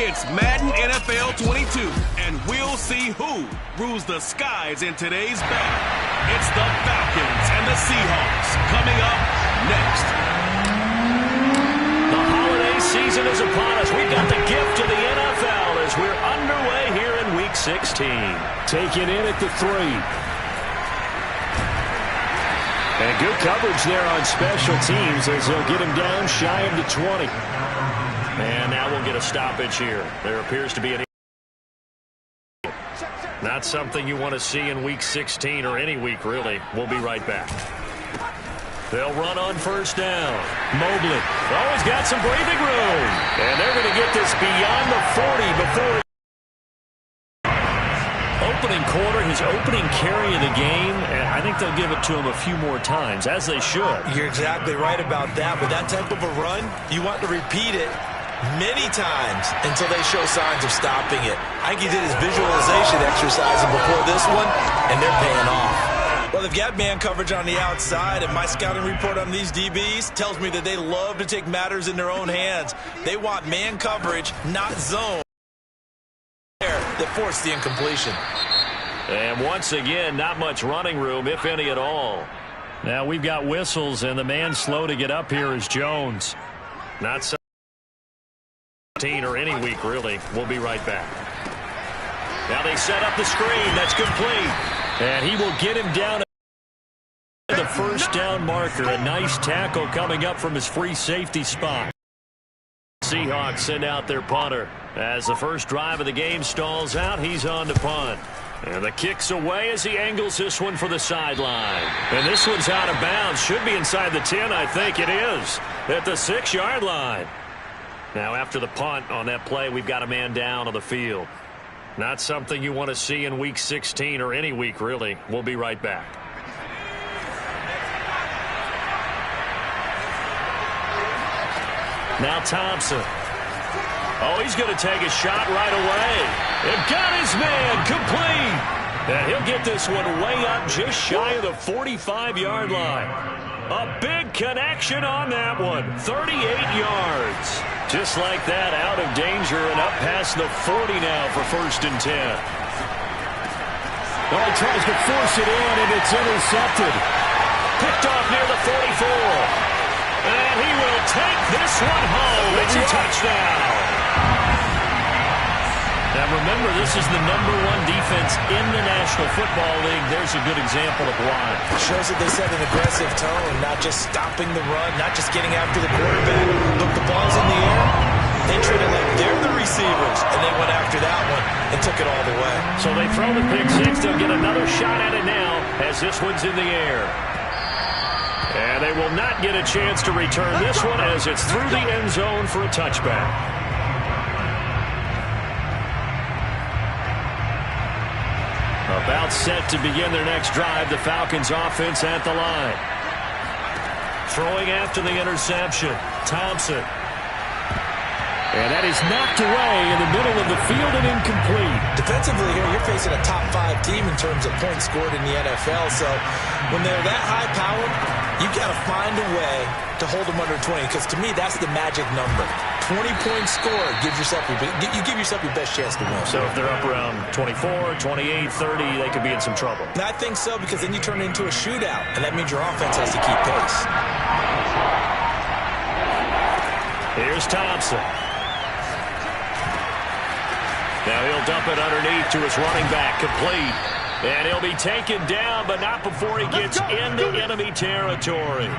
It's Madden NFL 22, and we'll see who rules the skies in today's battle. It's the Falcons and the Seahawks coming up next. The holiday season is upon us. We've got the gift of the NFL as we're underway here in Week 16. Taken in at the 3. And good coverage there on special teams as they'll get him down shy of the 20. And now we'll get a stoppage here. There appears to be an... Not something you want to see in Week 16 or any week, really. We'll be right back. They'll run on first down. Mobley. Oh, he's got some breathing room. And they're going to get this beyond the 40 before... Opening quarter, his opening carry of the game, and I think they'll give it to him a few more times, as they should. You're exactly right about that. With that type of a run, you want to repeat it many times until they show signs of stopping it. I think he did his visualization exercise before this one, and they're paying off. Well, they've got man coverage on the outside, and my scouting report on these DBs tells me that they love to take matters in their own hands. They want man coverage, not zone, that forced the incompletion. And once again, not much running room, if any at all. Now we've got whistles, and the man slow to get up here is Jones. Not 17 or any week, really. We'll be right back. Now they set up the screen. That's complete. And he will get him down to the first down marker. A nice tackle coming up from his free safety spot. Seahawks send out their punter. As the first drive of the game stalls out, he's on to punt. And the kick's away as he angles this one for the sideline. And this one's out of bounds. Should be inside the 10, I think it is. At the 6-yard line. Now after the punt on that play, we've got a man down on the field. Not something you want to see in Week 16 or any week, really. We'll be right back. Now Thompson. Oh, he's going to take a shot right away. And got his man complete. And he'll get this one way up just shy of the 45-yard line. A big connection on that one. 38 yards. Just like that, out of danger and up past the 40 now for 1st and 10. Oh, he tries to force it in, and it's intercepted. Picked off near the 44. And he will take this one home. It's a touchdown. Now remember, this is the #1 defense in the National Football League. There's a good example of why. It shows that they set an aggressive tone, not just stopping the run, not just getting after the quarterback. Look, the ball's in the air. They treat it like they're the receivers, and they went after that one and took it all the way. So they throw the pick six. They'll get another shot at it now as this one's in the air. And they will not get a chance to return this one as it's through the end zone for a touchback. About set to begin their next drive. The Falcons offense at the line. Throwing after the interception. Thompson. And that is knocked away in the middle of the field and incomplete. Defensively here, you're facing a top 5 team in terms of points scored in the NFL. So when they're that high-powered, you've got to find a way to hold them under 20. Because to me, that's the magic number. 20 points scored gives yourself you give yourself your best chance to win. So if they're up around 24, 28, 30, they could be in some trouble. And I think so, because then you turn it into a shootout, and that means your offense has to keep pace. Here's Thompson. Now he'll dump it underneath to his running back, complete. And he'll be taken down, but not before he gets into enemy territory.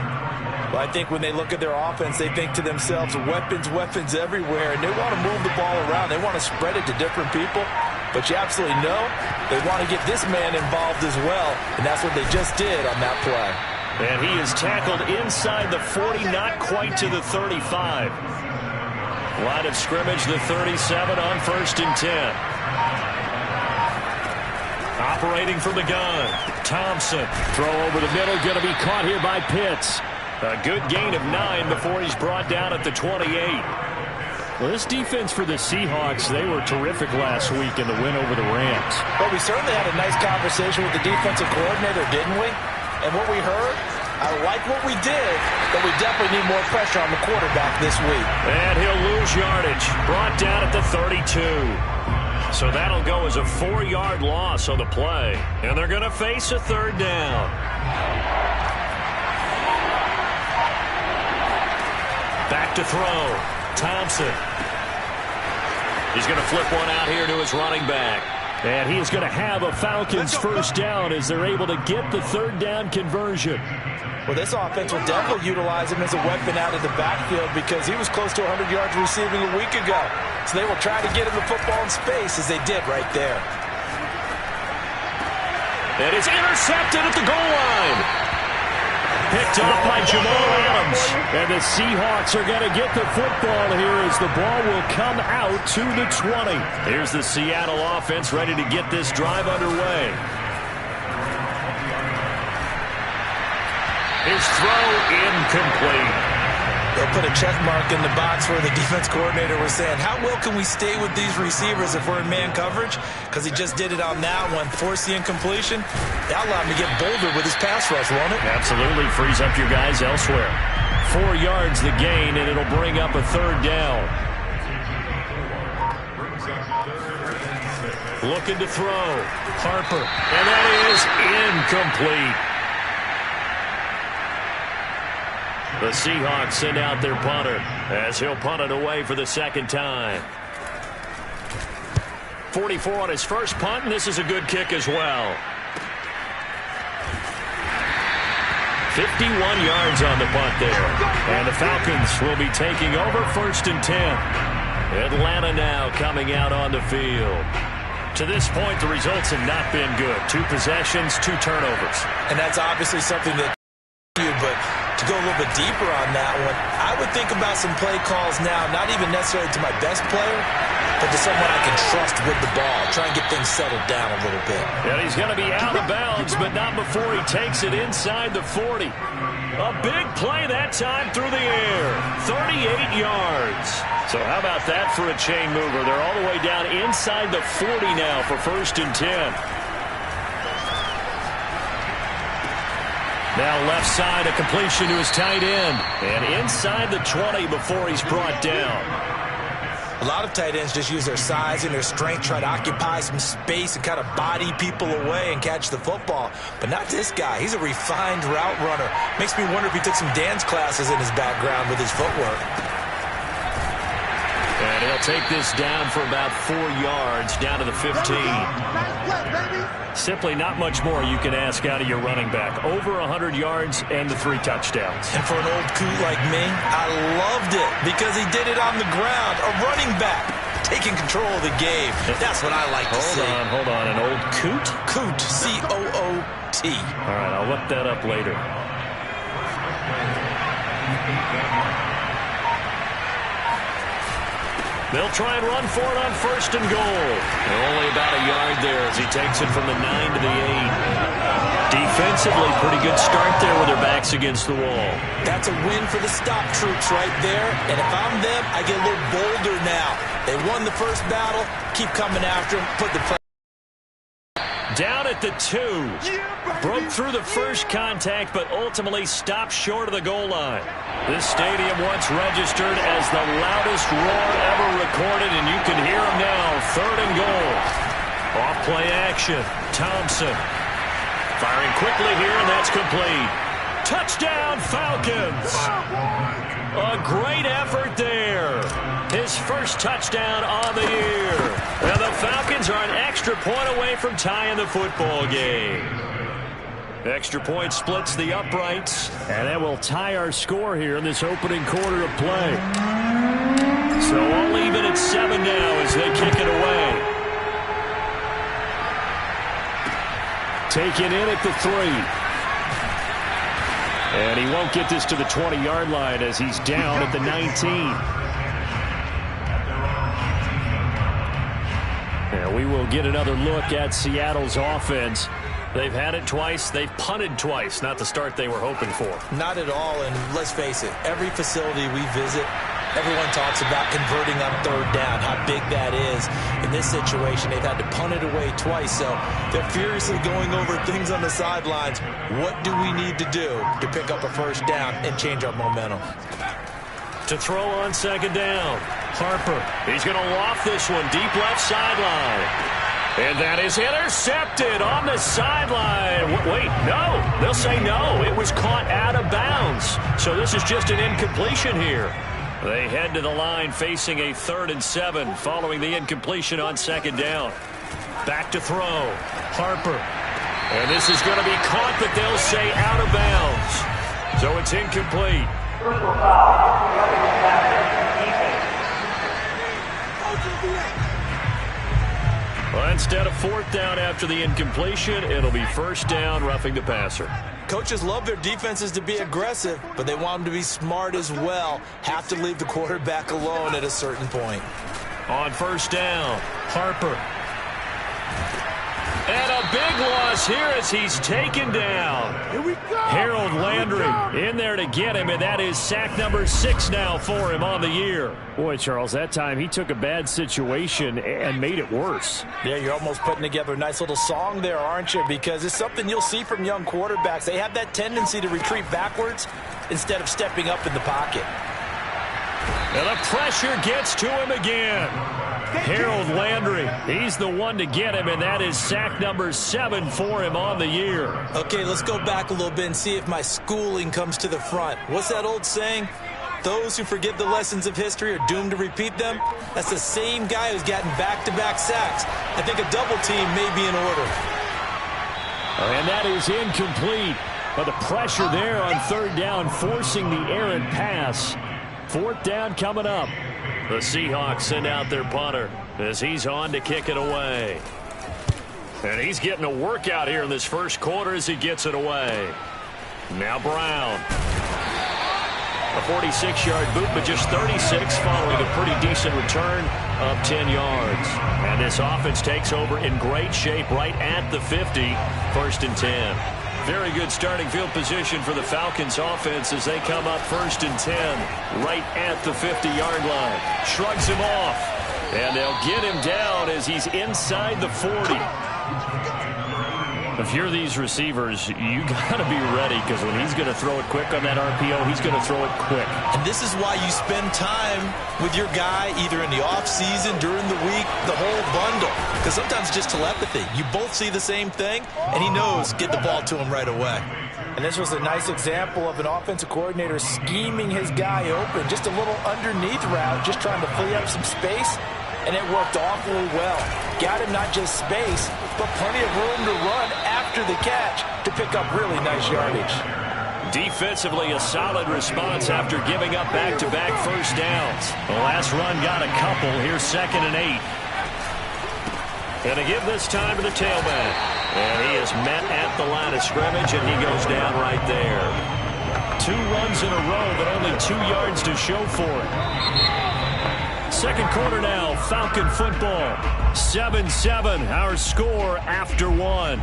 Well, I think when they look at their offense, they think to themselves, weapons, weapons everywhere, and they want to move the ball around. They want to spread it to different people, but you absolutely know they want to get this man involved as well, and that's what they just did on that play. And he is tackled inside the 40, not quite to the 35. Line of scrimmage, the 37 on 1st and 10. Operating from the gun, Thompson. Throw over the middle, going to be caught here by Pitts. A good gain of 9 before he's brought down at the 28. Well, this defense for the Seahawks, they were terrific last week in the win over the Rams. Well, we certainly had a nice conversation with the defensive coordinator, didn't we? And what we heard I like what we did, but we definitely need more pressure on the quarterback this week. And he'll lose yardage. Brought down at the 32. So that'll go as a 4-yard loss on the play. And they're going to face a 3rd down. Back to throw. Thompson. He's going to flip one out here to his running back. And he's going to have a Falcons first down as they're able to get the 3rd down conversion. Well, this offense will definitely utilize him as a weapon out of the backfield because he was close to 100 yards receiving a week ago. So they will try to get him the football in space as they did right there. It is intercepted at the goal line. Picked up by Jamal Adams. And the Seahawks are going to get the football here as the ball will come out to the 20. Here's the Seattle offense ready to get this drive underway. His throw incomplete. They'll put a check mark in the box where the defense coordinator was saying, how well can we stay with these receivers if we're in man coverage? Because he just did it on that one, forced the incompletion. That allowed him to get bolder with his pass rush, won't it? Absolutely frees up your guys elsewhere. 4 yards the gain, and it'll bring up a 3rd down. Looking to throw. Harper. And that is incomplete. The Seahawks send out their punter as he'll punt it away for the 2nd time. 44 on his first punt, and this is a good kick as well. 51 yards on the punt there. And the Falcons will be taking over 1st and 10. Atlanta now coming out on the field. To this point, the results have not been good. 2 possessions, 2 turnovers. And that's obviously something that but to go a little bit deeper on that one, I would think about some play calls now, not even necessarily to my best player, but to someone I can trust with the ball. Try and get things settled down a little bit. And he's going to be out of bounds, but not before he takes it inside the 40. A big play that time through the air. 38 yards. So how about that for a chain mover? They're all the way down inside the 40 now for 1st and 10. Now left side, a completion to his tight end. And inside the 20 before he's brought down. A lot of tight ends just use their size and their strength, try to occupy some space and kind of body people away and catch the football. But not this guy. He's a refined route runner. Makes me wonder if he took some dance classes in his background with his footwork. And he'll take this down for about 4 yards, down to the 15. Simply not much more you can ask out of your running back. Over 100 yards and the 3 touchdowns. And for an old coot like me, I loved it because he did it on the ground. A running back taking control of the game. That's what I like to see. Hold on. An old coot? Coot, C-O-O-T. All right, I'll look that up later. They'll try and run for it on 1st and goal. And only about a yard there as he takes it from the 9 to the 8. Defensively, pretty good start there with their backs against the wall. That's a win for the stop troops right there. And if I'm them, I get a little bolder now. They won the first battle. Keep coming after them. Put the pressure. Down at the 2. Broke through the first contact, but ultimately stopped short of the goal line. This stadium once registered as the loudest roar ever recorded, and you can hear him now. 3rd and goal. Off play action. Thompson. Firing quickly here, and that's complete. Touchdown, Falcons. A great effort there. His first touchdown on the year. And the Falcons are an extra point away from tying the football game. Extra point splits the uprights. And that will tie our score here in this opening quarter of play. So all even at 7 now as they kick it away. Taken in at the 3. And he won't get this to the 20-yard line as he's down at the 19. And we will get another look at Seattle's offense. They've had it twice. They've punted twice. Not the start they were hoping for. Not at all, and let's face it, every facility we visit, Everyone talks about converting on third down, how big that is. In this situation, they've had to punt it away twice, so they're furiously going over things on the sidelines. What do we need to do to pick up a first down and change our momentum? To throw on second down, Harper. He's going to loft this one deep left sideline. And that is intercepted on the sideline. Wait, no. They'll say no. It was caught out of bounds. So this is just an incompletion here. They head to the line facing a 3rd and 7 following the incompletion on second down. Back to throw. Harper. And this is going to be caught, but they'll say out of bounds. So it's incomplete. Well, instead of 4th down after the incompletion, it'll be 1st down, roughing the passer. Coaches love their defenses to be aggressive, but they want them to be smart as well. Have to leave the quarterback alone at a certain point. On 1st down, Harper. And a big loss here as he's taken down. Here we go. Harold Landry in there to get him, and that is sack number 6 now for him on the year. Boy, Charles, that time he took a bad situation and made it worse. Yeah, you're almost putting together a nice little song there, aren't you? Because it's something you'll see from young quarterbacks. They have that tendency to retreat backwards instead of stepping up in the pocket. And the pressure gets to him again. Harold Landry, he's the one to get him, and that is sack number 7 for him on the year. Okay, let's go back a little bit and see if my schooling comes to the front. What's that old saying? Those who forget the lessons of history are doomed to repeat them. That's the same guy who's gotten back-to-back sacks. I think a double team may be in order. And that is incomplete. But the pressure there on 3rd down, forcing the errant pass. 4th down coming up. The Seahawks send out their punter as he's on to kick it away. And he's getting a workout here in this first quarter as he gets it away. Now Brown. A 46-yard boot, but just 36 following a pretty decent return of 10 yards. And this offense takes over in great shape right at the 50, 1st and 10. Very good starting field position for the Falcons offense as they come up 1st and 10 right at the 50-yard line. Shrugs him off, and they'll get him down as he's inside the 40. If you're these receivers, you got to be ready because when he's going to throw it quick on that RPO, he's going to throw it quick. And this is why you spend time with your guy either in the offseason, during the week, the whole bundle. Because sometimes just telepathy. You both see the same thing, and he knows get the ball to him right away. And this was a nice example of an offensive coordinator scheming his guy open. Just a little underneath route, just trying to free up some space, and it worked awfully well. Got him not just space, but plenty of room to run after the catch to pick up really nice yardage. Defensively, a solid response after giving up back-to-back 1st downs. The last run got a couple. Here's 2nd and 8. Going to give this time to the tailback. And he is met at the line of scrimmage, and he goes down right there. 2 runs in a row, but only 2 yards to show for it. Second quarter now, Falcon football. 7-7, our score after 1.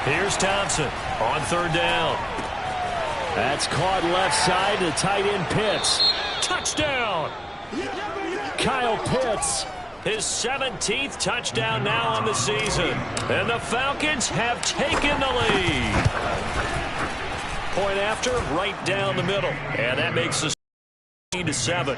Here's Thompson on 3rd down. That's caught left side to tight end Pitts. Touchdown! Kyle Pitts. His 17th touchdown now on the season. And the Falcons have taken the lead. Point after, right down the middle. And that makes the 7.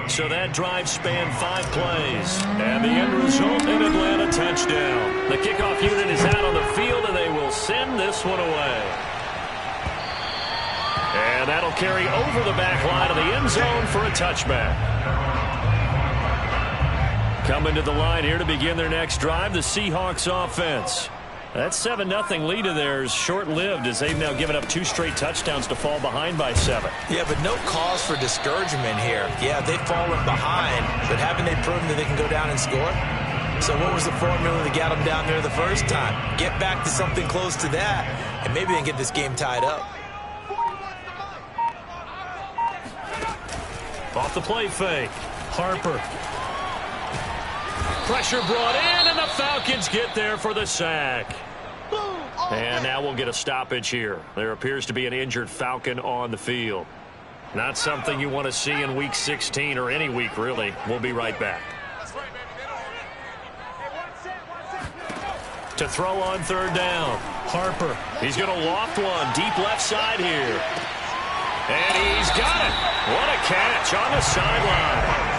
So that drive spanned 5 plays. And the end result, an Atlanta touchdown. The kickoff unit is out on the field, and they will send this one away. And that'll carry over the back line of the end zone for a touchback. Coming to the line here to begin their next drive, the Seahawks offense. That 7-0 lead of theirs short-lived as they've now given up 2 straight touchdowns to fall behind by 7. Yeah, but no cause for discouragement here. Yeah, they've fallen behind, but haven't they proven that they can go down and score? So what was the formula that got them down there the first time? Get back to something close to that, and maybe they can get this game tied up. Off the play fake. Harper. Pressure brought in, and the Falcons get there for the sack. And now we'll get a stoppage here. There appears to be an injured Falcon on the field. Not something you want to see in Week 16 or any week, really. We'll be right back. To throw on third down. Harper. He's going to loft one. Deep left side here. And he's got it. What a catch on the sideline.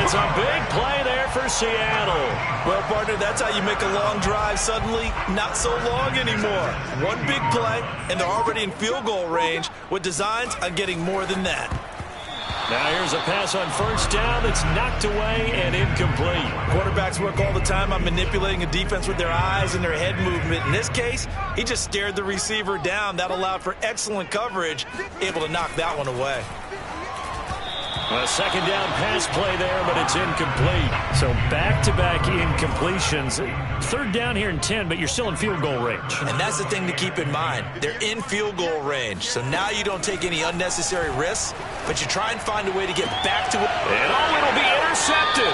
It's a big play there for Seattle. Well, partner, that's how you make a long drive suddenly not so long anymore. One big play, and they're already in field goal range with designs on getting more than that. Now here's a pass on first down that's knocked away and incomplete. Quarterbacks work all the time on manipulating a defense with their eyes and their head movement. In this case, he just stared the receiver down. That allowed for excellent coverage, able to knock that one away. A second down pass play there, but it's incomplete. So back-to-back incompletions. Third down here in 10, but you're still in field goal range. And that's the thing to keep in mind. They're in field goal range. So now you don't take any unnecessary risks, but you try and find a way to get back to it. And it'll be intercepted.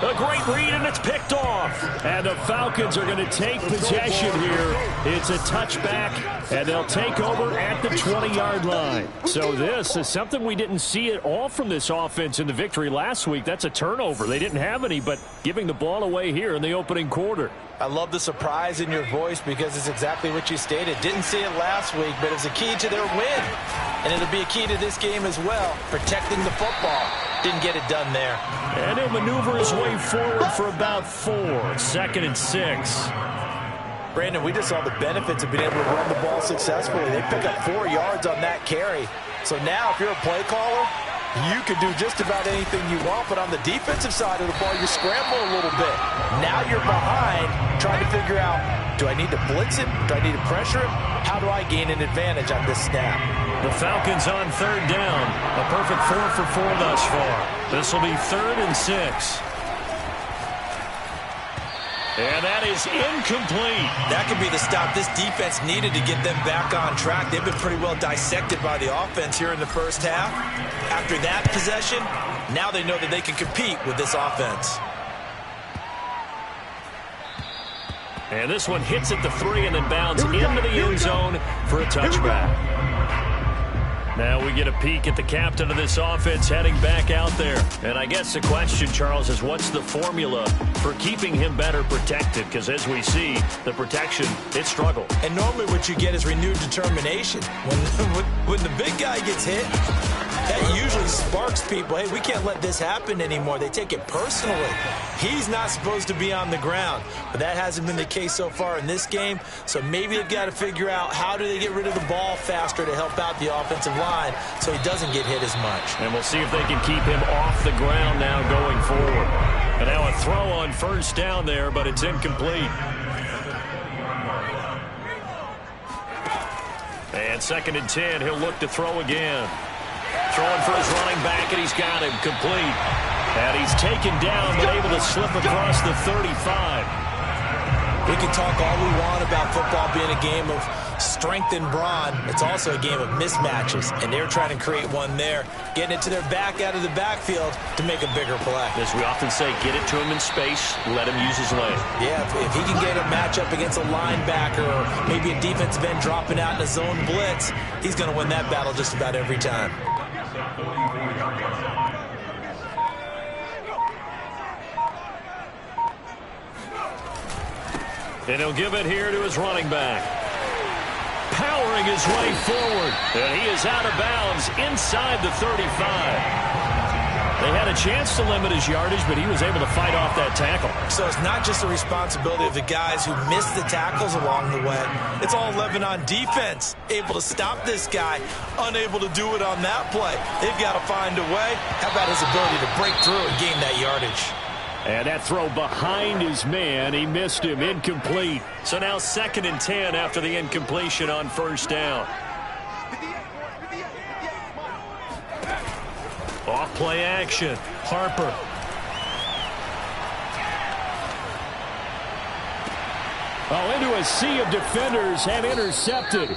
A great read, and it's picked off. And the Falcons are going to take possession here. It's a touchback, and they'll take over at the 20-yard line. So this is something we didn't see at all from this offense in the victory last week. That's a turnover. They didn't have any, but giving the ball away here in the opening quarter. I love the surprise in your voice because it's exactly what you stated. Didn't see it last week, but it's a key to their win. And it'll be a key to this game as well, protecting the football. Didn't get it done there. And he'll maneuver his way forward for about 4. 2nd and 6. Brandon, we just saw the benefits of being able to run the ball successfully. They pick up 4 yards on that carry. So now if you're a play caller, you can do just about anything you want, but on the defensive side of the ball, you scramble a little bit. Now you're behind, trying to figure out, do I need to blitz him? Do I need to pressure him? How do I gain an advantage on this snap? The Falcons on third down. A perfect 4 for 4 thus far. This will be 3rd and 6. And that is incomplete. That could be the stop this defense needed to get them back on track. They've been pretty well dissected by the offense here in the first half. After that possession, now they know that they can compete with this offense. And this one hits at the 3 and then bounds into the end zone for a touchback. Now we get a peek at the captain of this offense heading back out there. And I guess the question, Charles, is what's the formula for keeping him better protected? Because as we see, the protection, it struggled. And normally what you get is renewed determination. When the big guy gets hit, that usually sparks people. Hey, we can't let this happen anymore. They take it personally. He's not supposed to be on the ground. But that hasn't been the case so far in this game. So maybe they've got to figure out how do they get rid of the ball faster to help out the offensive line so he doesn't get hit as much. And we'll see if they can keep him off the ground now going forward. And now a throw on first down there, but it's incomplete. And 2nd and 10, he'll look to throw again. Throwing for his running back, and he's got him complete. And he's taken down, but able to slip across the 35. We can talk all we want about football being a game of strength and brawn. It's also a game of mismatches, and they're trying to create one there, getting it to their back out of the backfield to make a bigger play. As we often say, get it to him in space, let him use his leg. Yeah, if he can get a matchup against a linebacker or maybe a defensive end dropping out in a zone blitz, he's going to win that battle just about every time. And he'll give it here to his running back. Powering his way forward. And he is out of bounds inside the 35. They had a chance to limit his yardage, but he was able to fight off that tackle. So it's not just the responsibility of the guys who missed the tackles along the way. It's all 11 on defense. Able to stop this guy, unable to do it on that play. They've got to find a way. How about his ability to break through and gain that yardage? And that throw behind his man, he missed him, incomplete. So now 2nd and 10 after the incompletion on first down. Off play action, Harper. Oh, into a sea of defenders and intercepted.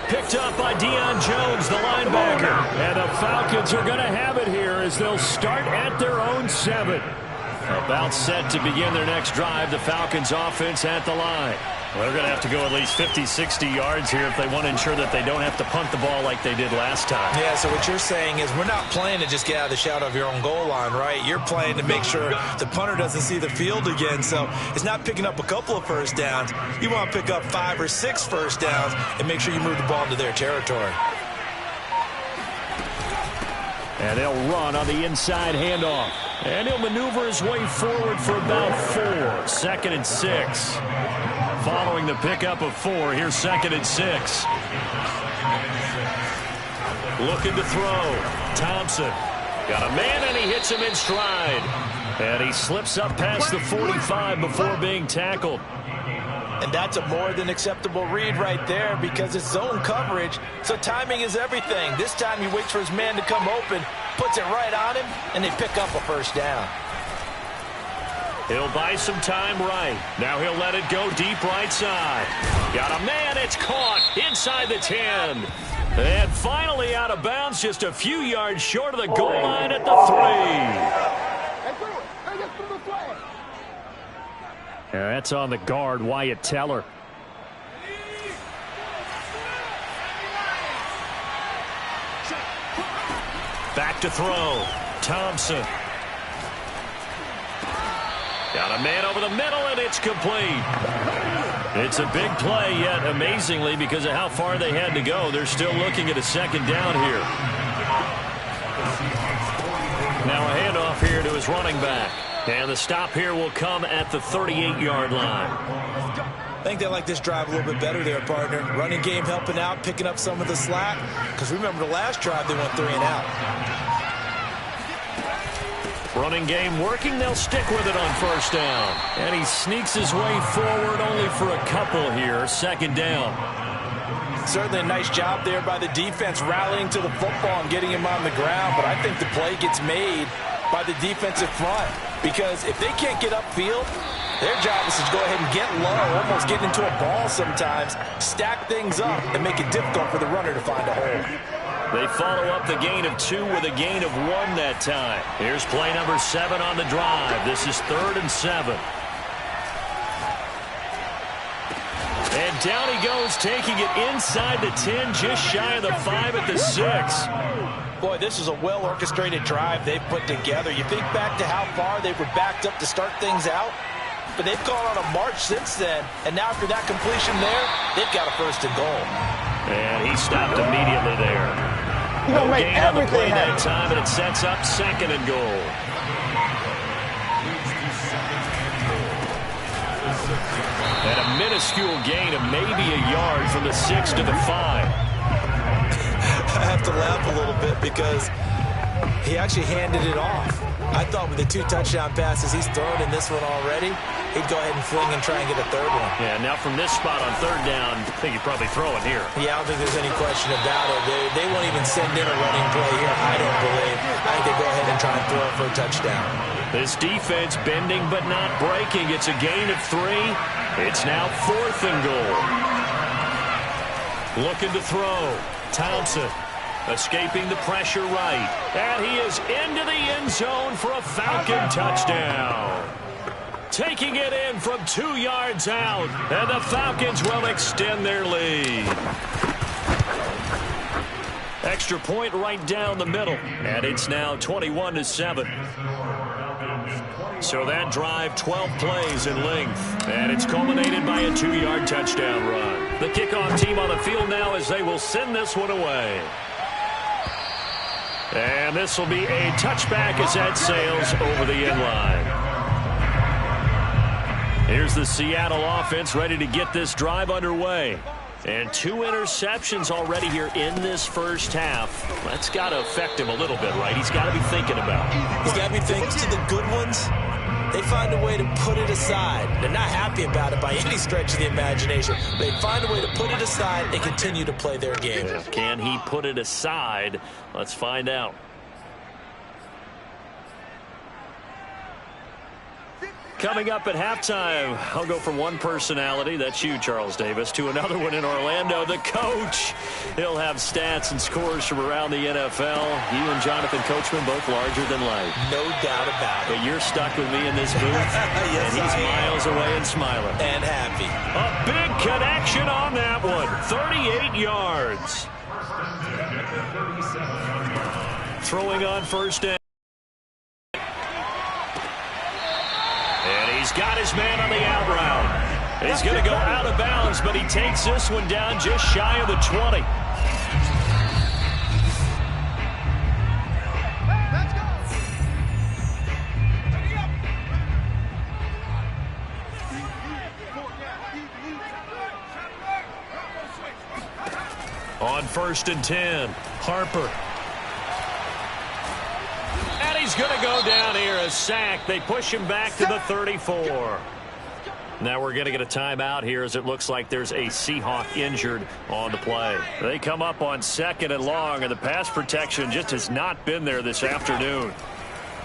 Picked up by Deion Jones, the linebacker. And the Falcons are going to have it here as they'll start at their own 7. About set to begin their next drive. The Falcons offense at the line. Well, they're going to have to go at least 50, 60 yards here if they want to ensure that they don't have to punt the ball like they did last time. Yeah, so what you're saying is we're not playing to just get out of the shadow of your own goal line, right? You're playing to make sure the punter doesn't see the field again. So it's not picking up a couple of first downs. You want to pick up 5 or 6 first downs and make sure you move the ball into their territory. And they'll run on the inside handoff. And he'll maneuver his way forward for about 4. 2nd and 6. Following the pickup of 4, here's 2nd and 6. Looking to throw. Thompson. Got a man, and he hits him in stride. And he slips up past the 45 before being tackled. And that's a more than acceptable read right there because it's zone coverage, so timing is everything. This time he waits for his man to come open, puts it right on him, and they pick up a first down. He'll buy some time right. Now he'll let it go deep right side. Got a man, it's caught inside the 10. And finally out of bounds, just a few yards short of the goal line at the 3. That's on the guard, Wyatt Teller. Back to throw. Thompson. Got a man over the middle, and it's complete. It's a big play, yet amazingly, because of how far they had to go, they're still looking at a 2nd down here. Now a handoff here to his running back. And the stop here will come at the 38-yard line. I think they like this drive a little bit better there, partner. Running game helping out, picking up some of the slack. Because remember the last drive, they went 3 and out. Running game working. They'll stick with it on first down. And he sneaks his way forward only for a couple here. 2nd down. Certainly a nice job there by the defense rallying to the football and getting him on the ground. But I think the play gets made by the defensive front. Because if they can't get upfield, their job is to go ahead and get low, almost get into a ball sometimes, stack things up, and make it difficult for the runner to find a hole. They follow up the gain of 2 with a gain of 1 that time. Here's play number 7 on the drive. This is 3rd and 7. And down he goes, taking it inside the 10, just shy of the 5 at the 6. Boy, this is a well-orchestrated drive they've put together. You think back to how far they were backed up to start things out, but they've gone on a march since then, and now after that completion there, they've got a 1st and goal. And he stopped immediately there. No gain on the play that time, and it sets up 2nd and goal. And a minuscule gain of maybe a yard from the 6 to the 5. I have to laugh a little bit because he actually handed it off. I thought with the 2 touchdown passes he's thrown in this one already, he'd go ahead and fling and try and get a 3rd one. Yeah, now from this spot on 3rd down, I think he'd probably throw it here. Yeah, I don't think there's any question about it. They won't even send in a running play here, I don't believe. I think they go ahead and try and throw it for a touchdown. This defense bending but not breaking. It's a gain of 3. It's now 4th and goal. Looking to throw. Thompson. Escaping the pressure right. And he is into the end zone for a Falcon touchdown. Taking it in from 2 yards out. And the Falcons will extend their lead. Extra point right down the middle. And it's now 21-7. So that drive, 12 plays in length. And it's culminated by a 2-yard touchdown run. The kickoff team on the field now as they will send this one away. And this will be a touchback as that sails over the end line. Here's the Seattle offense ready to get this drive underway. And 2 interceptions already here in this first half. That's got to affect him a little bit, right? He's got to be thinking about it. He's got to be thinking to the good ones. They find a way to put it aside. They're not happy about it by any stretch of the imagination. They find a way to put it aside and continue to play their game. Can he put it aside? Let's find out. Coming up at halftime, I'll go from one personality, that's you, Charles Davis, to another one in Orlando, the coach. He'll have stats and scores from around the NFL. You and Jonathan Coachman both larger than life. No doubt about it. But you're stuck with me in this booth, yes, and he's miles away and smiling. And happy. A big connection on that one, 38 yards. Throwing on first down. He's got his man on the out route. He's going to go out of bounds, but he takes this one down just shy of the 20. On 1st and 10, Harper. He's going to go down here, a sack. They push him back to the 34. Now we're going to get a timeout here as it looks like there's a Seahawk injured on the play. They come up on 2nd and long, and the pass protection just has not been there this afternoon.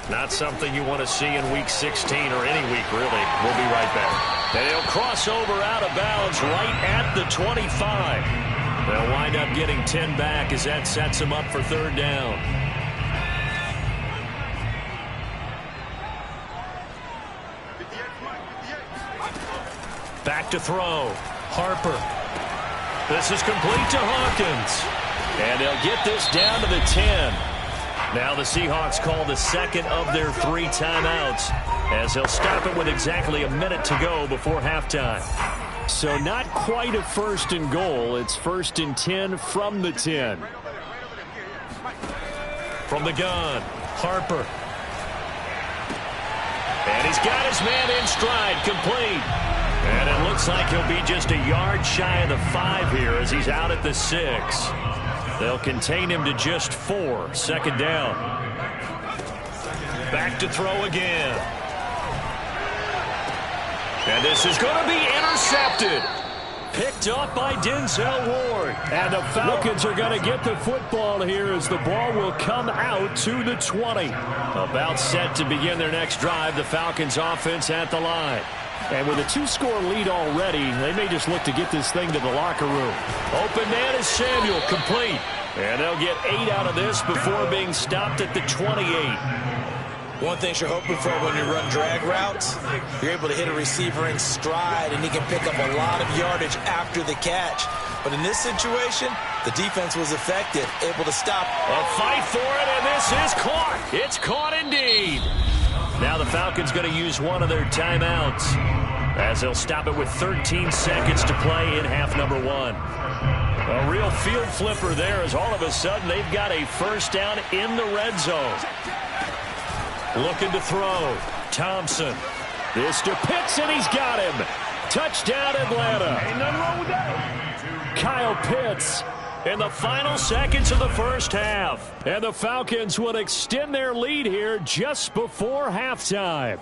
Not something you want to see in Week 16 or any week, really. We'll be right back. And he'll cross over out of bounds right at the 25. They'll wind up getting 10 back as that sets him up for 3rd down. Back to throw. Harper. This is complete to Hawkins. And they'll get this down to the 10. Now the Seahawks call the 2nd of their 3 timeouts as they'll stop it with exactly a minute to go before halftime. So not quite a 1st and goal. It's 1st and 10 from the 10. From the gun, Harper. And he's got his man in stride, complete. And it looks like he'll be just a yard shy of the 5 here as he's out at the 6. They'll contain him to just 4. 2nd down. Back to throw again. And this is going to be intercepted. Picked up by Denzel Ward. And the Falcons are going to get the football here as the ball will come out to the 20. About set to begin their next drive, the Falcons offense at the line. And with a 2-score lead already, they may just look to get this thing to the locker room. Open man is Samuel, complete. And they'll get 8 out of this before being stopped at the 28. One thing you're hoping for when you run drag routes, you're able to hit a receiver in stride, and he can pick up a lot of yardage after the catch. But in this situation, the defense was effective, able to stop. A fight for it, and this is caught. It's caught indeed. Now the Falcons going to use one of their timeouts as they'll stop it with 13 seconds to play in half number 1. A real field flipper there as all of a sudden they've got a 1st down in the red zone. Looking to throw. Thompson. This to Pitts, and he's got him. Touchdown, Atlanta. Ain't nothing wrong with that. Kyle Pitts. In the final seconds of the first half. And the Falcons will extend their lead here just before halftime.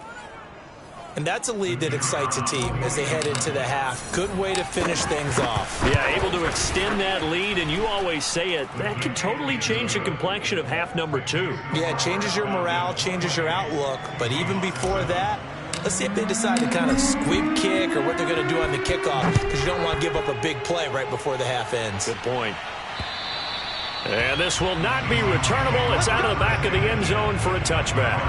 And that's a lead that excites a team as they head into the half. Good way to finish things off. Yeah, able to extend that lead, and you always say it, that can totally change the complexion of half number 2. Yeah, it changes your morale, changes your outlook. But even before that, let's see if they decide to kind of squib kick or what they're going to do on the kickoff, because you don't want to give up a big play right before the half ends. Good point. And this will not be returnable. It's out of the back of the end zone for a touchback.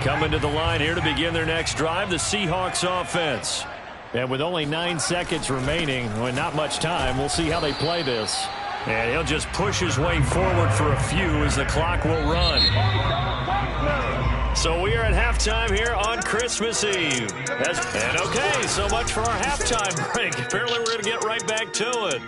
Coming to the line here to begin their next drive, the Seahawks offense. And with only 9 seconds remaining, well, not much time, we'll see how they play this. And he'll just push his way forward for a few as the clock will run. So we are at halftime here on Christmas Eve. And okay, so much for our halftime break. Apparently we're going to get right back to it.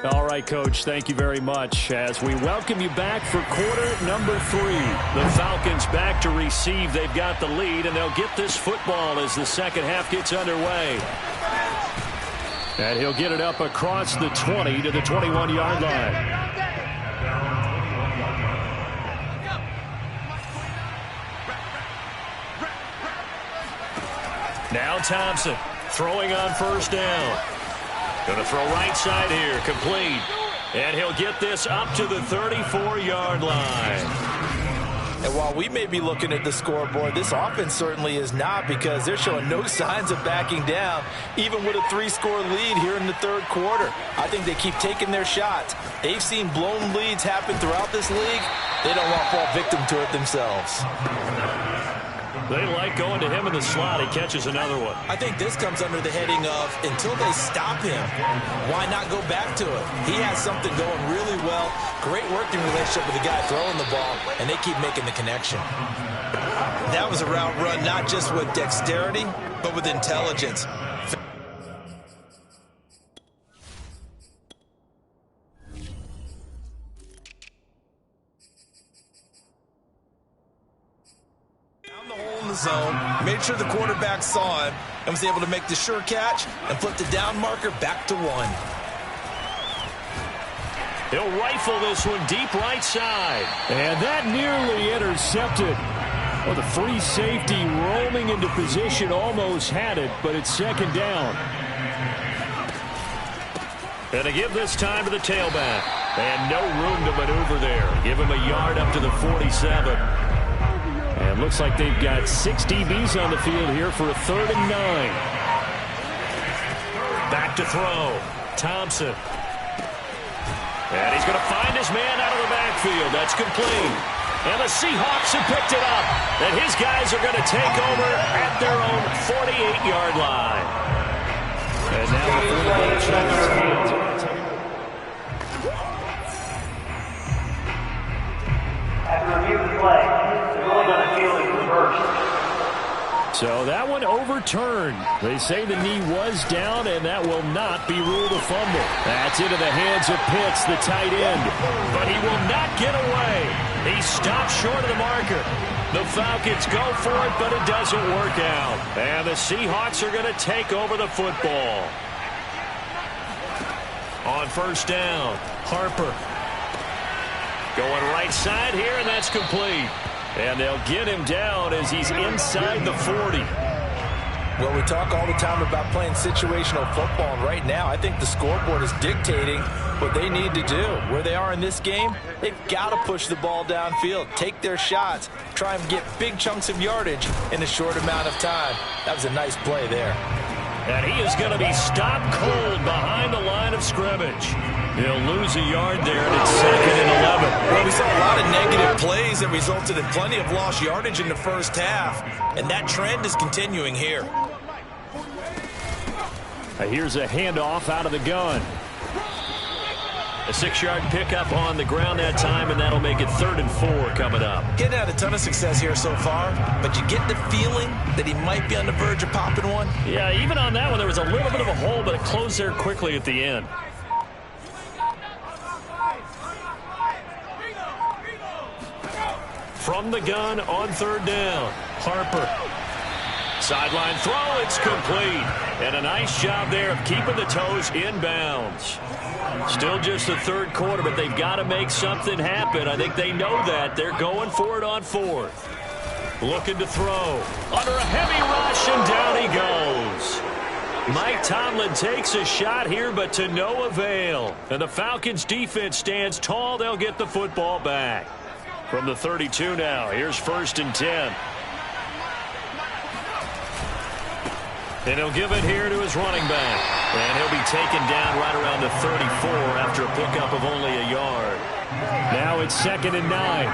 All right, Coach, thank you very much as we welcome you back for quarter number 3. The Falcons back to receive. They've got the lead, and they'll get this football as the second half gets underway. And he'll get it up across the 20 to the 21-yard line. Now Thompson throwing on first down. Going to throw right side here, complete. And he'll get this up to the 34-yard line. And while we may be looking at the scoreboard, this offense certainly is not, because they're showing no signs of backing down, even with a 3-score lead here in the third quarter. I think they keep taking their shots. They've seen blown leads happen throughout this league. They don't want to fall victim to it themselves. They like going to him in the slot. He catches another one. I think this comes under the heading of, until they stop him, why not go back to it? He has something going really well. Great working relationship with the guy throwing the ball, and they keep making the connection. That was a route run not just with dexterity, but with intelligence. Zone, made sure the quarterback saw him and was able to make the sure catch and flip the down marker back to 1. He'll rifle this one deep right side. And that nearly intercepted. Well, the free safety roaming into position almost had it, but it's second down. And to give this time to the tailback. And no room to maneuver there. Give him a yard up to the 47. And looks like they've got 6 DBs on the field here for a 3rd and 9. Back to throw. Thompson. And he's going to find his man out of the backfield. That's complete. And the Seahawks have picked it up. And his guys are going to take over at their own 48-yard line. And now before the ball changes hands. After review of the play, the ruling on the field is reversed. So that one overturned. They say the knee was down, and that will not be ruled a fumble. That's into the hands of Pitts, the tight end. But he will not get away. He stopped short of the marker. The Falcons go for it, but it doesn't work out. And the Seahawks are going to take over the football. On first down, Harper. Going right side here, and that's complete. And they'll get him down as he's inside the 40. Well, we talk all the time about playing situational football, and right now I think the scoreboard is dictating what they need to do. Where they are in this game, they've got to push the ball downfield, take their shots, try and get big chunks of yardage in a short amount of time. That was a nice play there. And he is going to be stopped cold behind the line of scrimmage. He'll lose a yard there, and it's 2nd and 11. Well, we saw a lot of negative plays that resulted in plenty of lost yardage in the first half, and that trend is continuing here. Here's a handoff out of the gun. A 6-yard pickup on the ground that time, and that'll make it 3rd and 4 coming up. Getting had a ton of success here so far, but you get the feeling that he might be on the verge of popping one. Yeah, even on that one, there was a little bit of a hole, but it closed there quickly at the end. From the gun on 3rd down, Harper. Sideline throw, it's complete. And a nice job there of keeping the toes inbounds. Still just the 3rd quarter, but they've got to make something happen. I think they know that. They're going for it on 4th. Looking to throw. Under a heavy rush, and down he goes. Mike Tomlin takes a shot here, but to no avail. And the Falcons' defense stands tall. They'll get the football back. From the 32 now, here's 1st and 10. And he'll give it here to his running back. And he'll be taken down right around the 34 after a pickup of only a yard. Now it's 2nd and 9.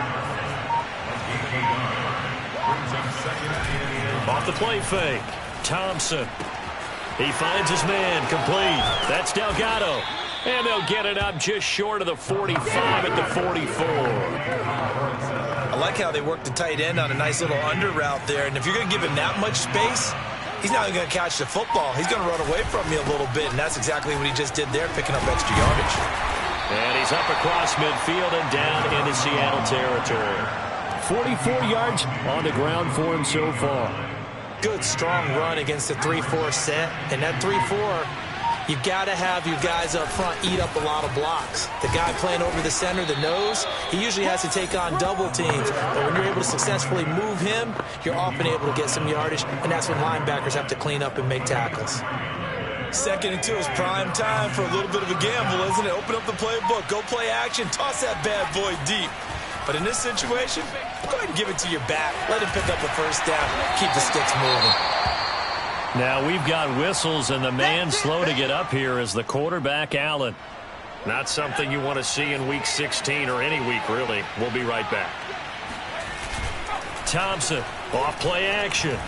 Off the play fake, Thompson. He finds his man, complete. That's Delgado. And they'll get it up just short of the 45 at the 44. I like how they worked the tight end on a nice little under route there. And if you're going to give him that much space, he's not going to catch the football. He's going to run away from you a little bit, and that's exactly what he just did there, picking up extra yardage. And he's up across midfield and down into Seattle territory. 44 yards on the ground for him so far. Good, strong run against the 3-4 set. And that 3-4, you've got to have your guys up front eat up a lot of blocks. The guy playing over the center, the nose, he usually has to take on double teams. But when you're able to successfully move him, you're often able to get some yardage, and that's when linebackers have to clean up and make tackles. 2nd and 2 is prime time for a little bit of a gamble, isn't it? Open up the playbook, go play action, toss that bad boy deep. But in this situation, go ahead and give it to your back. Let him pick up a first down. Keep the sticks moving. Now we've got whistles, and the man slow to get up here is the quarterback, Allen. Not something you want to see in Week 16 or any week, really. We'll be right back. Thompson, off play action.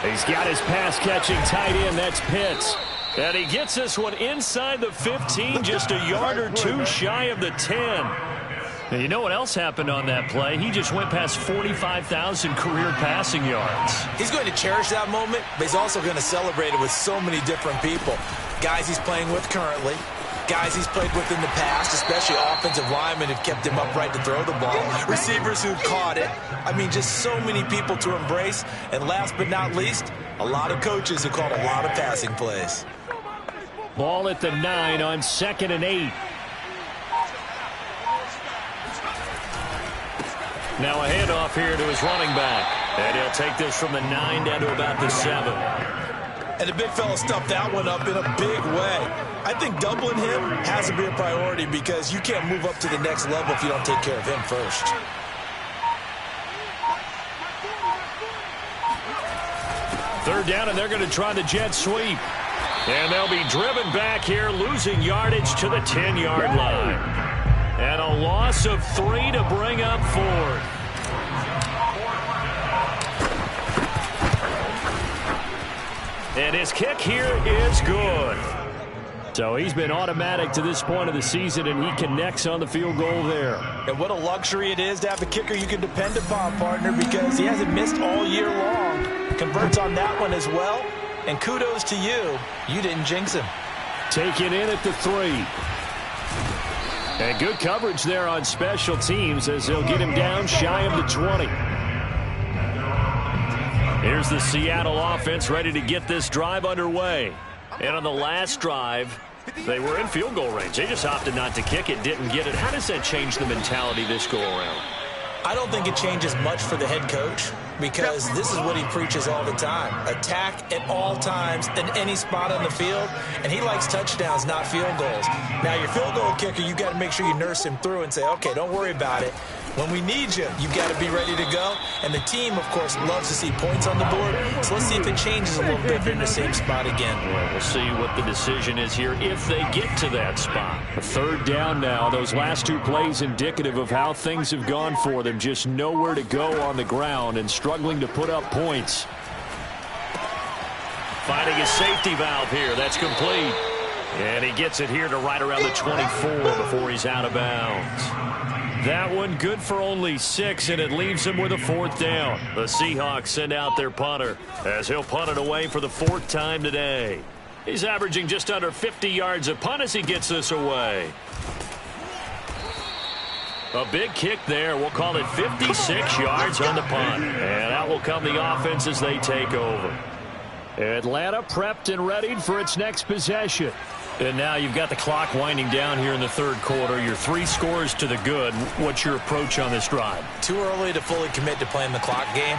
He's got his pass-catching tight end. That's Pitts. And he gets this one inside the 15, just a yard or two shy of the 10. Now, you know what else happened on that play? He just went past 45,000 career passing yards. He's going to cherish that moment, but he's also going to celebrate it with so many different people. Guys he's playing with currently, guys he's played with in the past, especially offensive linemen who've kept him upright to throw the ball, receivers who've caught it. I mean, just so many people to embrace. And last but not least, a lot of coaches who called a lot of passing plays. Ball at the 9 on 2nd and 8. Now a handoff here to his running back. And he'll take this from the 9 down to about the 7. And the big fella stuffed that one up in a big way. I think doubling him has to be a priority because you can't move up to the next level if you don't take care of him first. Third down, and they're going to try the jet sweep. And they'll be driven back here, losing yardage to the 10-yard line. And a loss of 3 to bring up 4th. And his kick here is good. So he's been automatic to this point of the season, and he connects on the field goal there. And what a luxury it is to have a kicker you can depend upon, partner, because he hasn't missed all year long. Converts on that one as well. And kudos to you. You didn't jinx him. Taken in at the 3. And good coverage there on special teams as they'll get him down shy of the 20. Here's the Seattle offense ready to get this drive underway. And on the last drive, they were in field goal range. They just opted not to kick it, didn't get it. How does that change the mentality this go around? I don't think it changes much for the head coach because this is what he preaches all the time. Attack at all times in any spot on the field, and he likes touchdowns, not field goals. Now, your field goal kicker, you got to make sure you nurse him through and say, okay, don't worry about it. When we need you, you've got to be ready to go. And the team, of course, loves to see points on the board. So let's see if it changes a little bit if they're in the same spot again. Well, we'll see what the decision is here if they get to that spot. A third down now. Those last 2 plays indicative of how things have gone for them. Just nowhere to go on the ground and struggling to put up points. Finding his safety valve here. That's complete. And he gets it here to right around the 24 before he's out of bounds. That one good for only 6, and it leaves him with a 4th down. The Seahawks send out their punter as he'll punt it away for the 4th time today. He's averaging just under 50 yards a punt as he gets this away. A big kick there. We'll call it 56 yards on the punt. And out will come the offense as they take over. Atlanta prepped and readied for its next possession. And now you've got the clock winding down here in the 3rd quarter. Your 3 scores to the good. What's your approach on this drive? Too early to fully commit to playing the clock game.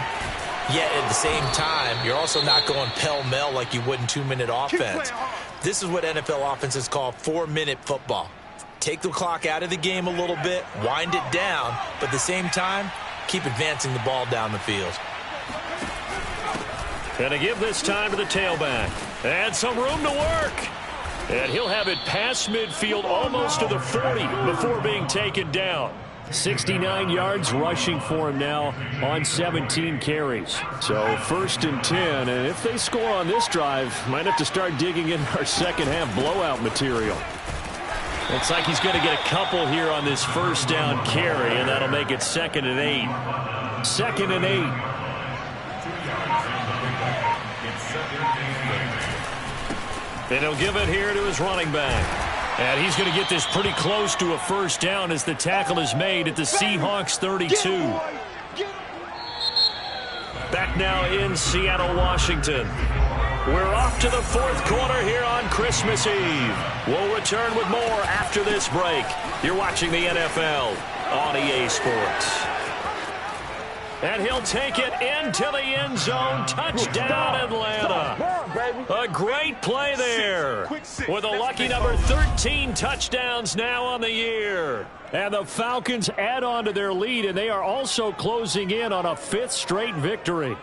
Yet at the same time, you're also not going pell-mell like you would in 2-minute offense. This is what NFL offenses call 4-minute football. Take the clock out of the game a little bit, wind it down, but at the same time, keep advancing the ball down the field. Gonna give this time to the tailback. And some room to work. And he'll have it past midfield almost to the 40 before being taken down. 69 yards rushing for him now on 17 carries. So 1st and 10, and if they score on this drive, might have to start digging in our second half blowout material. Looks like he's going to get a couple here on this 1st down carry, and that'll make it 2nd and 8. 2nd and 8. And he'll give it here to his running back. And he's going to get this pretty close to a 1st down as the tackle is made at the Seahawks 32. Back now in Seattle, Washington. We're off to the 4th quarter here on Christmas Eve. We'll return with more after this break. You're watching the NFL on EA Sports. And he'll take it into the end zone. Touchdown, Atlanta. A great play there. With a lucky number 13 touchdowns now on the year. And the Falcons add on to their lead, and they are also closing in on a 5th straight victory.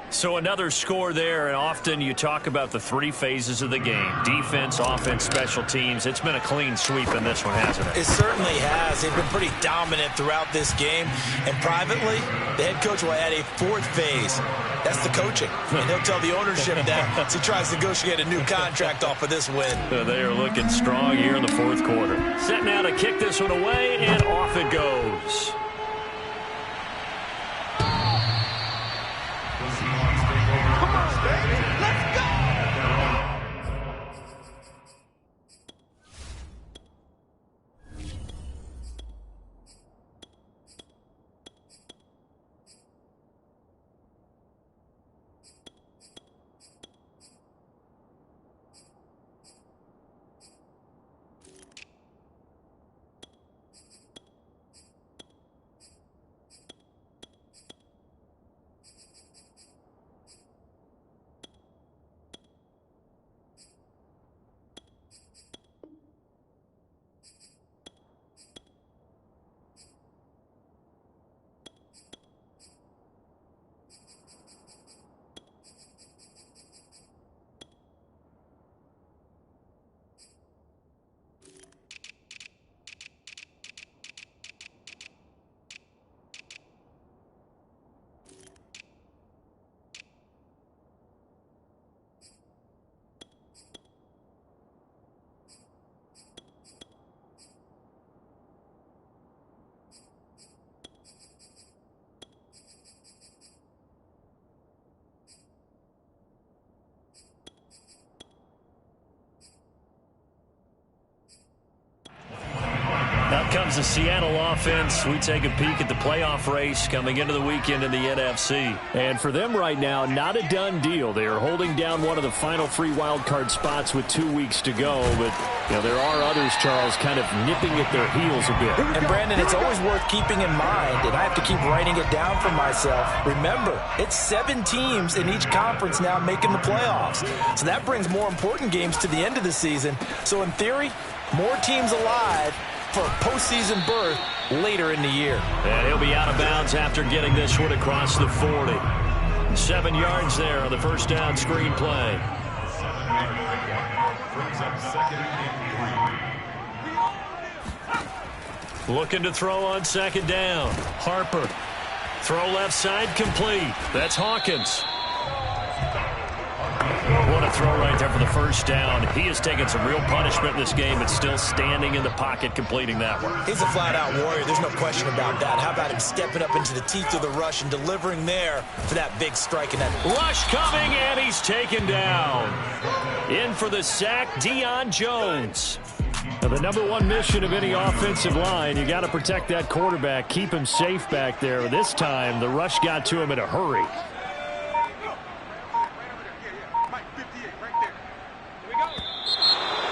So another score there, and often you talk about the 3 phases of the game. Defense, offense, special teams. It's been a clean sweep in this one, hasn't it? It certainly has. They've been pretty dominant throughout this game. And privately, the head coach will add a 4th phase. That's the coaching. And he'll tell the ownership that as he tries to negotiate a new contract off of this win. They are looking strong here in the 4th quarter. Set now to kick this one away, and off it goes. Out comes the Seattle offense. We take a peek at the playoff race coming into the weekend in the NFC. And for them right now, not a done deal. They are holding down one of the final 3 wild card spots with 2 weeks to go. But there are others, Charles, kind of nipping at their heels a bit. And, Brandon, it's always worth keeping in mind, and I have to keep writing it down for myself. Remember, it's 7 teams in each conference now making the playoffs. So that brings more important games to the end of the season. So in theory, more teams alive for postseason berth later in the year. And he'll be out of bounds after getting this one across the 40. 7 yards there on the first down screen play. Looking to throw on 2nd down. Harper. Throw left side complete. That's Hawkins. What a throw right there for the first down. He has taken some real punishment in this game, but still standing in the pocket completing that one. He's a flat-out warrior. There's no question about that. How about him stepping up into the teeth of the rush and delivering there for that big strike? And that rush coming, and he's taken down. In for the sack, Deion Jones. Now, the number 1 mission of any offensive line, you got to protect that quarterback, keep him safe back there. This time, the rush got to him in a hurry.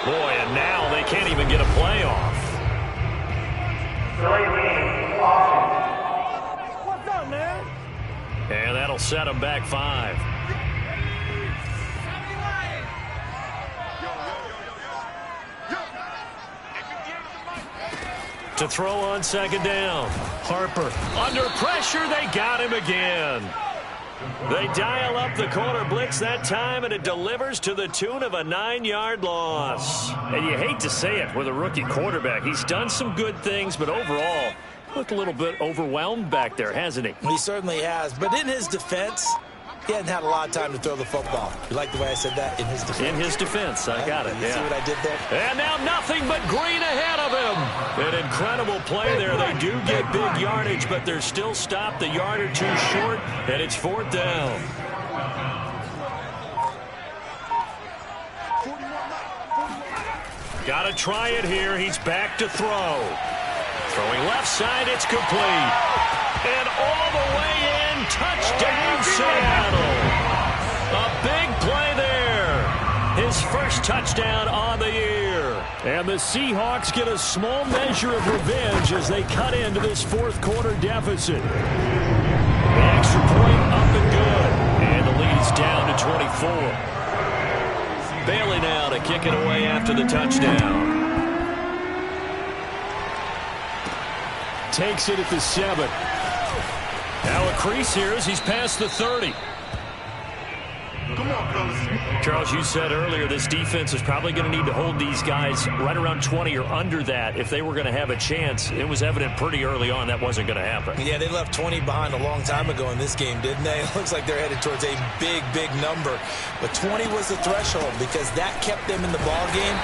Boy, and now they can't even get a play off. What's up, man? And that'll set them back 5. To throw on 2nd down. Harper under pressure. They got him again. They dial up the corner blitz that time, and it delivers to the tune of a 9-yard loss. And you hate to say it with a rookie quarterback. He's done some good things, but overall, looked a little bit overwhelmed back there, hasn't he? he certainly has. But in his defense, he hadn't had a lot of time to throw the football. You like the way I said that? In his defense. In his defense. I got it. You see what I did there? And now nothing but green ahead of him. An incredible play there. They do get big yardage, but they're still stopped a yard or 2 short, and it's 4th down. Got to try it here. He's back to throw. Throwing left side, it's complete. And all the way in, touchdown Seattle. A big play there. His first touchdown on the year. And the Seahawks get a small measure of revenge as they cut into this fourth quarter deficit. The extra point up and good. And the lead is down to 24. Bailey now to kick it away after the touchdown. Takes it at the 7. Now a crease here as he's past the 30. Charles, you said earlier this defense is probably going to need to hold these guys right around 20 or under that if they were going to have a chance. It was evident pretty early on that wasn't going to happen. Yeah, they left 20 behind a long time ago in this game, didn't they? It looks like they're headed towards a big, big number. But 20 was the threshold because that kept them in the ball game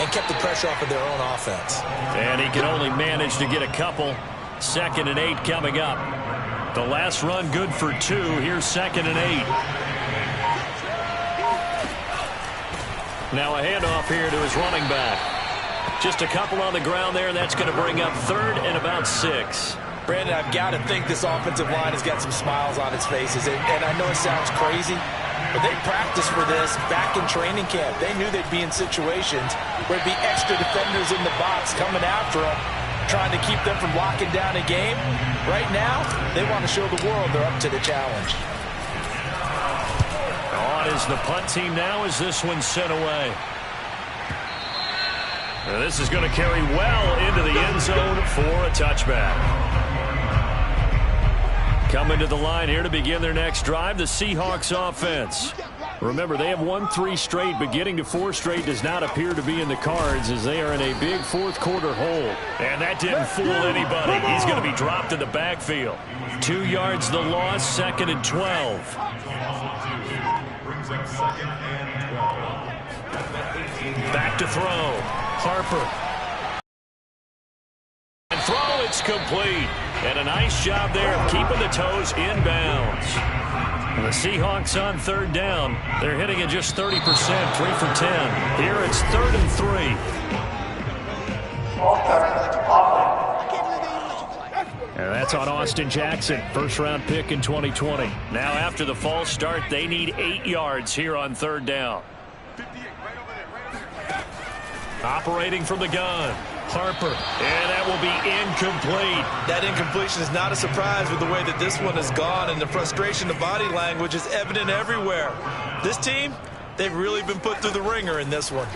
and kept the pressure off of their own offense. And he can only manage to get a couple. 2nd and 8 coming up. The last run good for 2. Here's 2nd and 8. Now a handoff here to his running back. Just a couple on the ground there, and that's going to bring up 3rd and about 6. Brandon, I've got to think this offensive line has got some smiles on its faces. And I know it sounds crazy, but they practiced for this back in training camp. They knew they'd be in situations where it'd be extra defenders in the box coming after them, trying to keep them from locking down a game. Right now, they want to show the world they're up to the challenge. On is the punt team now as this one's sent away. And this is going to carry well into the end zone for a touchback. Coming to the line here to begin their next drive, the Seahawks offense. Remember, they have won 3 straight, but getting to 4 straight does not appear to be in the cards as they are in a big fourth quarter hole. And that didn't fool anybody. He's going to be dropped in the backfield. 2 yards the loss, 2nd and 12. Back to throw. Harper. And throw, it's complete. And a nice job there of keeping the toes inbounds. And the Seahawks on 3rd down. They're hitting at just 30%, 3 for 10. Here it's 3rd and 3. And that's on Austin Jackson, first-round pick in 2020. Now after the false start, they need 8 yards here on 3rd down. Operating from the gun, Harper, and that will be incomplete. That incompletion is not a surprise with the way that this one has gone, and the frustration, the body language is evident everywhere. This team, they've really been put through the ringer in this one.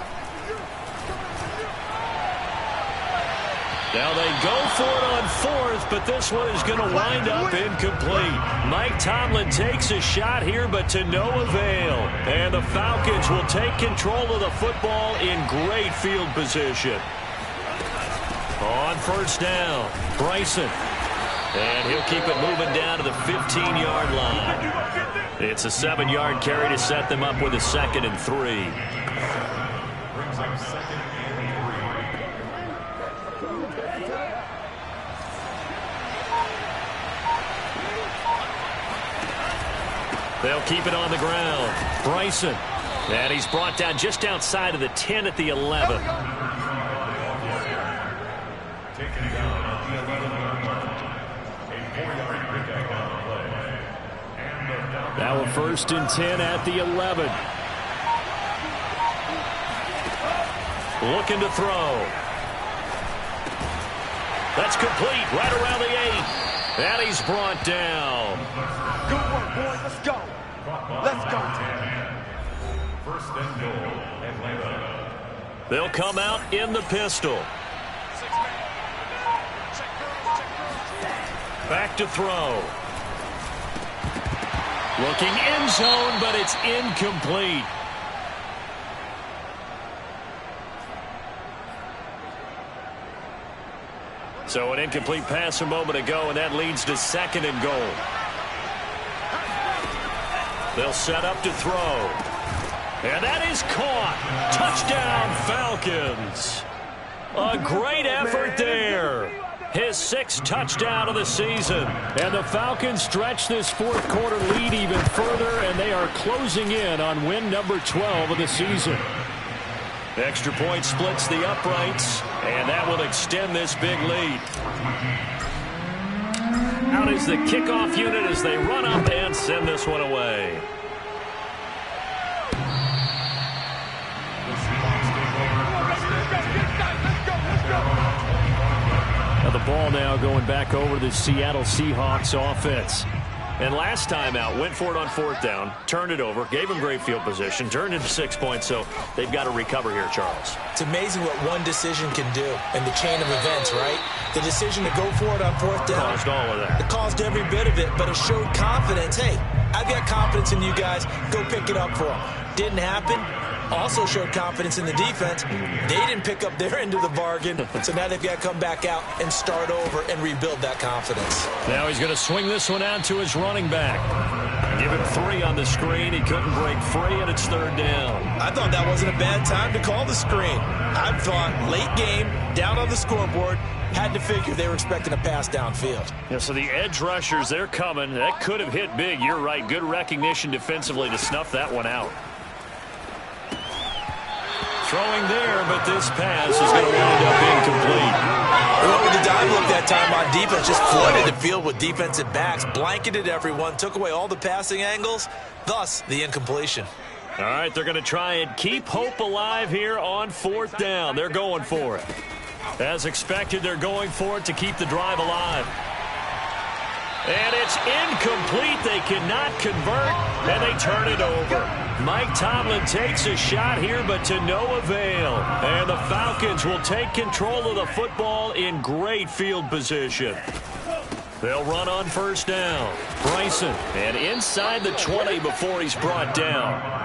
Now they go for it on 4th, but this one is going to wind up incomplete. Mike Tomlin takes a shot here, but to no avail. And the Falcons will take control of the football in great field position. On 1st down, Bryson. And he'll keep it moving down to the 15-yard line. It's a 7-yard carry to set them up with a 2nd and 3. They'll keep it on the ground. Bryson. And he's brought down just outside of the 10 at the 11. Now a 1st and 10 at the 11. Looking to throw. That's complete right around the 8. And he's brought down. Good work, boys. Let's go. Let's go. 1st and goal, Atlanta. They'll come out in the pistol. Back to throw. Looking end zone, but it's incomplete. So an incomplete pass a moment ago, and that leads to 2nd and goal. They'll set up to throw. And that is caught. Touchdown, Falcons. A great effort there. His 6th touchdown of the season. And the Falcons stretch this fourth quarter lead even further, and they are closing in on win number 12 of the season. Extra point splits the uprights, and that will extend this big lead. Out is the kickoff unit as they run up and send this one away. ball now going back over to the Seattle Seahawks offense. And last time out, went for it on 4th down, turned it over, gave them great field position, turned into 6 points, so they've got to recover here, Charles. It's amazing what one decision can do in the chain of events, right? The decision to go for it on 4th down. Caused all of that. It caused every bit of it, but it showed confidence. Hey, I've got confidence in you guys. Go pick it up for them. Didn't happen. Also showed confidence in the defense. They didn't pick up their end of the bargain, so now they've got to come back out and start over and rebuild that confidence. Now he's going to swing this one out to his running back. Give him 3 on the screen. He couldn't break free, and it's 3rd down. I thought that wasn't a bad time to call the screen. I thought late game, down on the scoreboard, had to figure they were expecting a pass downfield. Yeah, so the edge rushers, they're coming. That could have hit big. You're right. Good recognition defensively to snuff that one out. Throwing there, but this pass is going to wind up incomplete. They went with the dime look that time on defense, just flooded the field with defensive backs, blanketed everyone, took away all the passing angles, thus the incompletion. All right, they're going to try and keep hope alive here on 4th down. They're going for it. As expected, they're going for it to keep the drive alive. And it's incomplete. They cannot convert, and they turn it over. Mike Tomlin takes a shot here, but to no avail. And the Falcons will take control of the football in great field position. They'll run on 1st down. Bryson, and inside the 20 before he's brought down.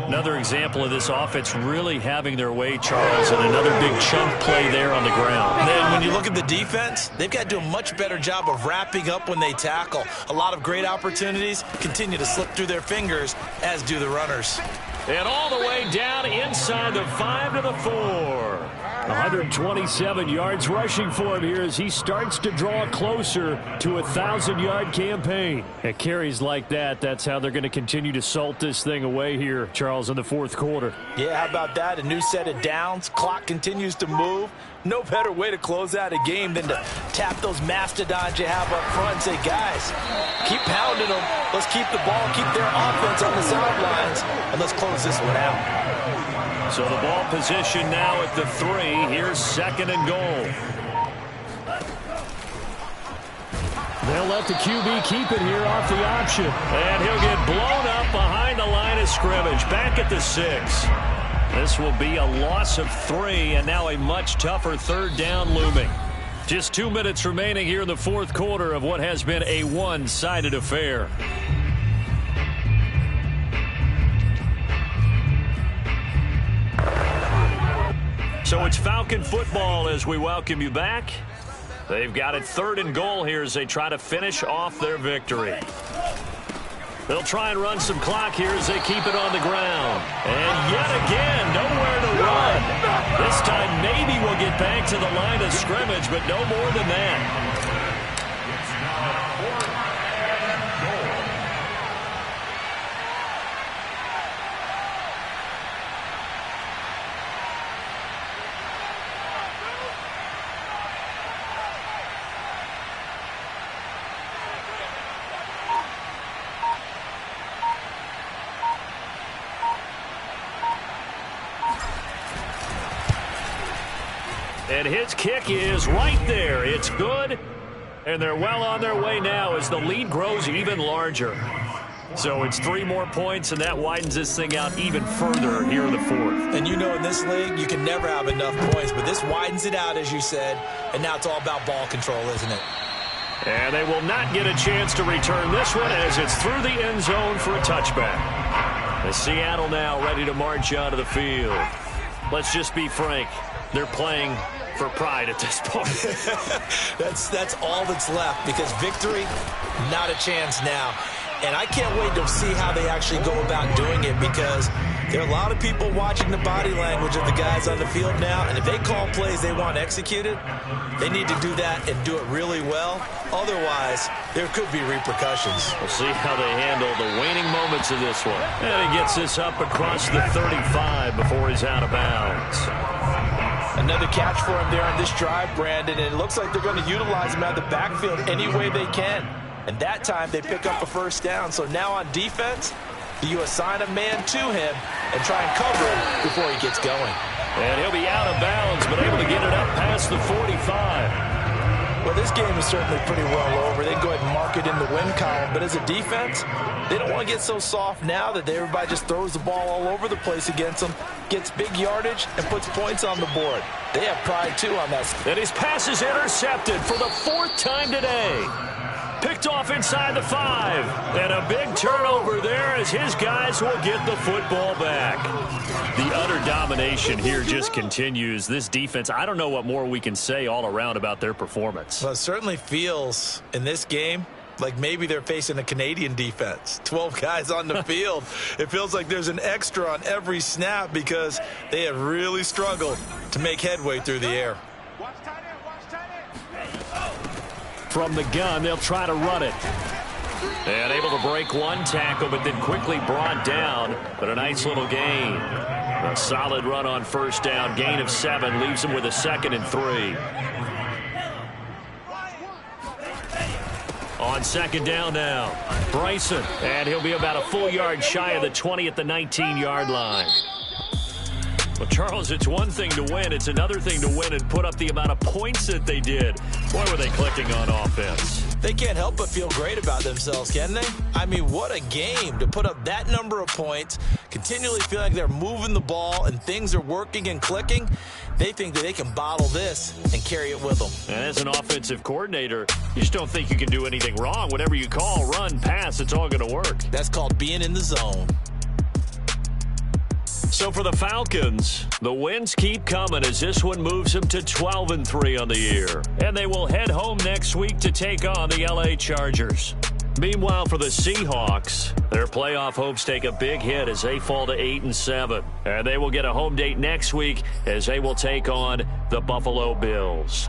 Another example of this offense really having their way, Charles, and another big chunk play there on the ground. And then when you look at the defense, they've got to do a much better job of wrapping up when they tackle. A lot of great opportunities continue to slip through their fingers, as do the runners. And all the way down inside the 5 to the 4. 127 yards rushing for him here as he starts to draw closer to a 1,000-yard campaign. At carries like that, that's how they're going to continue to salt this thing away here, Charles, in the 4th quarter. Yeah, how about that? A new set of downs. Clock continues to move. No better way to close out a game than to tap those mastodons you have up front and say, guys, keep pounding them. Let's keep the ball, keep their offense on the sidelines, and let's close this one out. So the ball position now at the 3. Here's 2nd and goal. They'll let the QB keep it here off the option. And he'll get blown up behind the line of scrimmage. Back at the 6. This will be a loss of 3, and now a much tougher 3rd down looming. Just 2 minutes remaining here in the 4th quarter of what has been a one-sided affair. So it's Falcon football as we welcome you back. They've got it 3rd and goal here as they try to finish off their victory. They'll try and run some clock here as they keep it on the ground. And yet again, nowhere to run. This time maybe we'll get back to the line of scrimmage, but no more than that. And his kick is right there. It's good. And they're well on their way now as the lead grows even larger. So it's 3 more points, and that widens this thing out even further here in the 4th. And you know in this league, you can never have enough points. But this widens it out, as you said. And now it's all about ball control, isn't it? And they will not get a chance to return this one as it's through the end zone for a touchback. As Seattle now ready to march out of the field. Let's just be frank. They're playing for pride at this point. That's all that's left, because victory, not a chance now. And I can't wait to see how they actually go about doing it, because there are a lot of people watching the body language of the guys on the field now, and if they call plays they want executed, they need to do that and do it really well. Otherwise, there could be repercussions. We'll see how they handle the waning moments of this one. And he gets this up across the 35 before he's out of bounds. Another catch for him there on this drive, Brandon, and it looks like they're going to utilize him out of the backfield any way they can. And that time they pick up a 1st down. So now on defense, you assign a man to him and try and cover him before he gets going. And he'll be out of bounds, but able to get it up past the 45. Well, this game is certainly pretty well over. They can go ahead and mark it in the win column. But as a defense, they don't want to get so soft now that everybody just throws the ball all over the place against them, gets big yardage, and puts points on the board. They have pride, too, on that. And his pass is intercepted for the 4th time today. Picked off inside the 5. And a big turnover there as his guys will get the football back. The utter domination here just continues. This defense, I don't know what more we can say all around about their performance. Well, it certainly feels in this game like maybe they're facing a Canadian defense. 12 guys on the field. It feels like there's an extra on every snap because they have really struggled to make headway through the air. From the gun, they'll try to run it. And able to break one tackle, but then quickly brought down. But a nice little gain. A solid run on first down. Gain of 7 leaves him with a 2nd and 3. On 2nd down now, Bryson. And he'll be about a full yard shy of the 20 at the 19-yard line. Well, Charles, it's one thing to win. It's another thing to win and put up the amount of points that they did. Boy, were they clicking on offense. They can't help but feel great about themselves, can they? I mean, what a game to put up that number of points, continually feel like they're moving the ball and things are working and clicking. They think that they can bottle this and carry it with them. And as an offensive coordinator, you just don't think you can do anything wrong. Whatever you call, run, pass, it's all going to work. That's called being in the zone. So for the Falcons, the wins keep coming as this one moves them to 12-3 on the year. And they will head home next week to take on the LA Chargers. Meanwhile, for the Seahawks, their playoff hopes take a big hit as they fall to 8-7. And they will get a home date next week as they will take on the Buffalo Bills.